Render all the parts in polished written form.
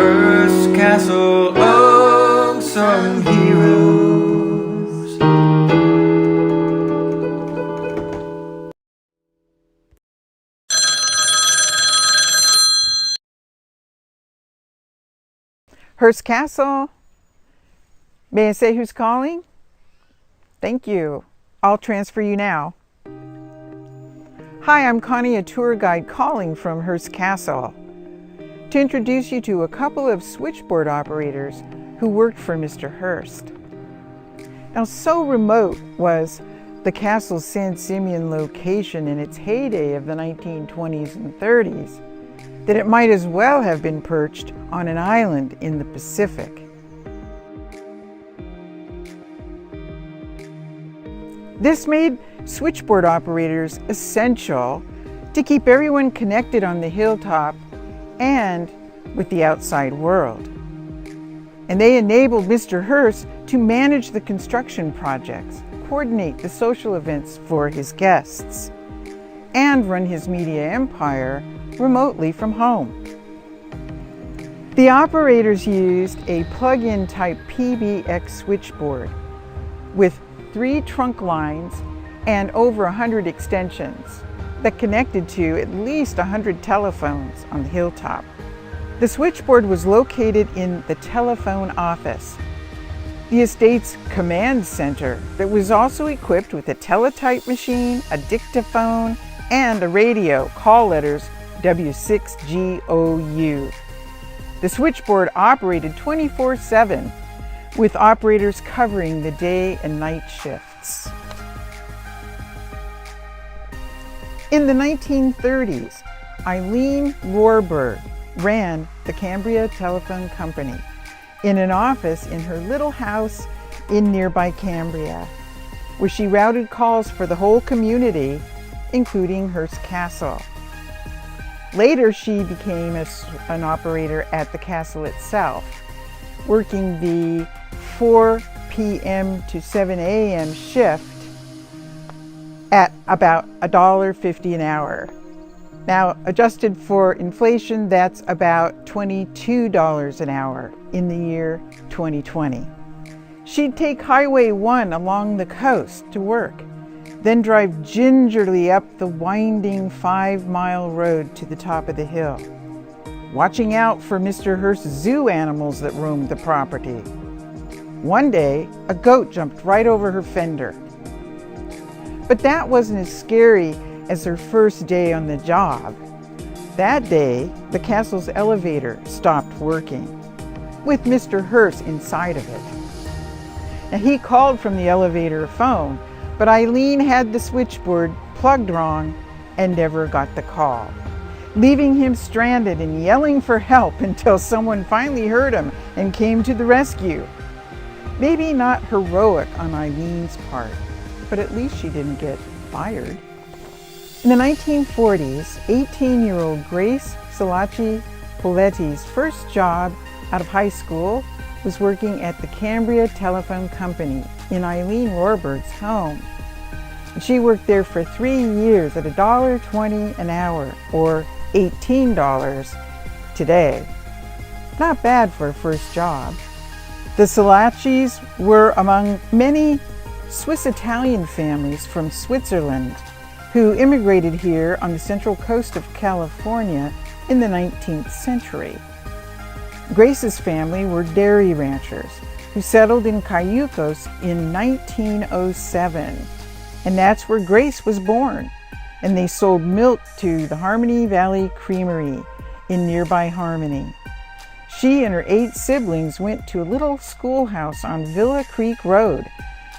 Hearst Castle, unsung heroes. Hearst Castle. May I say who's calling? Thank you. I'll transfer you now. Hi, I'm Connie, a tour guide calling from Hearst Castle to introduce you to a couple of switchboard operators who worked for Mr. Hearst. Now, so remote was the castle's San Simeon location in its heyday of the 1920s and 30s that it might as well have been perched on an island in the Pacific. This made switchboard operators essential to keep everyone connected on the hilltop and with the outside world. And they enabled Mr. Hearst to manage the construction projects, coordinate the social events for his guests, and run his media empire remotely from home. The operators used a plug-in type PBX switchboard with 3 trunk lines and over 100 extensions that connected to at least 100 telephones on the hilltop. The switchboard was located in the telephone office, the estate's command center that was also equipped with a teletype machine, a dictaphone, and a radio, call letters W6GOU. The switchboard operated 24/7 with operators covering the day and night shifts. In the 1930s, Eileen Rohrberg ran the Cambria Telephone Company in an office in her little house in nearby Cambria, where she routed calls for the whole community, including Hearst Castle. Later, she became an operator at the castle itself, working the 4 p.m. to 7 a.m. shift at about $1.50 an hour. Now, adjusted for inflation, that's about $22 an hour in the year 2020. She'd take Highway 1 along the coast to work, then drive gingerly up the winding 5-mile road to the top of the hill, watching out for Mr. Hearst's zoo animals that roamed the property. One day, a goat jumped right over her fender. But that wasn't as scary as her first day on the job. That day, the castle's elevator stopped working, with Mr. Hearst inside of it. Now, he called from the elevator phone, but Eileen had the switchboard plugged wrong and never got the call, leaving him stranded and yelling for help until someone finally heard him and came to the rescue. Maybe not heroic on Eileen's part, but at least she didn't get fired. In the 1940s, 18-year-old Grace Salacci Paletti's first job out of high school was working at the Cambria Telephone Company in Eileen Rohrberg's home. She worked there for 3 years at $1.20 an hour, or $18 today. Not bad for a first job. The Salaccis were among many Swiss-Italian families from Switzerland who immigrated here on the central coast of California in the 19th century. Grace's family were dairy ranchers who settled in Cayucos in 1907, and that's where Grace was born, and they sold milk to the Harmony Valley Creamery in nearby Harmony. She and her 8 siblings went to a little schoolhouse on Villa Creek Road,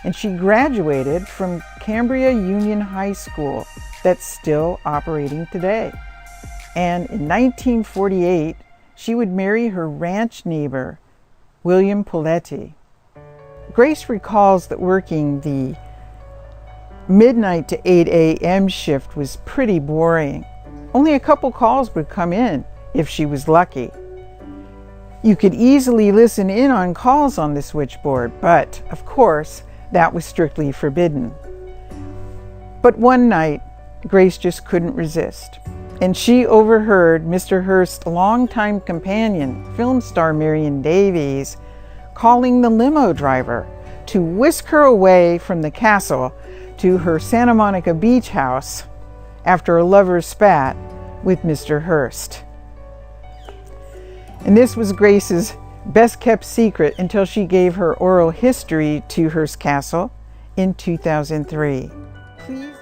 and she graduated from Cambria Union High School that's still operating today. And in 1948, she would marry her ranch neighbor, William Paletti. Grace recalls that working the midnight to 8 a.m. shift was pretty boring. Only a couple calls would come in if she was lucky. You could easily listen in on calls on the switchboard, but of course, that was strictly forbidden. But one night, Grace just couldn't resist. and she overheard Mr. Hearst's longtime companion, film star Marion Davies, calling the limo driver to whisk her away from the castle to her Santa Monica beach house after a lover's spat with Mr. Hearst. And this was Grace's best kept secret until she gave her oral history to Hearst Castle in 2003. Please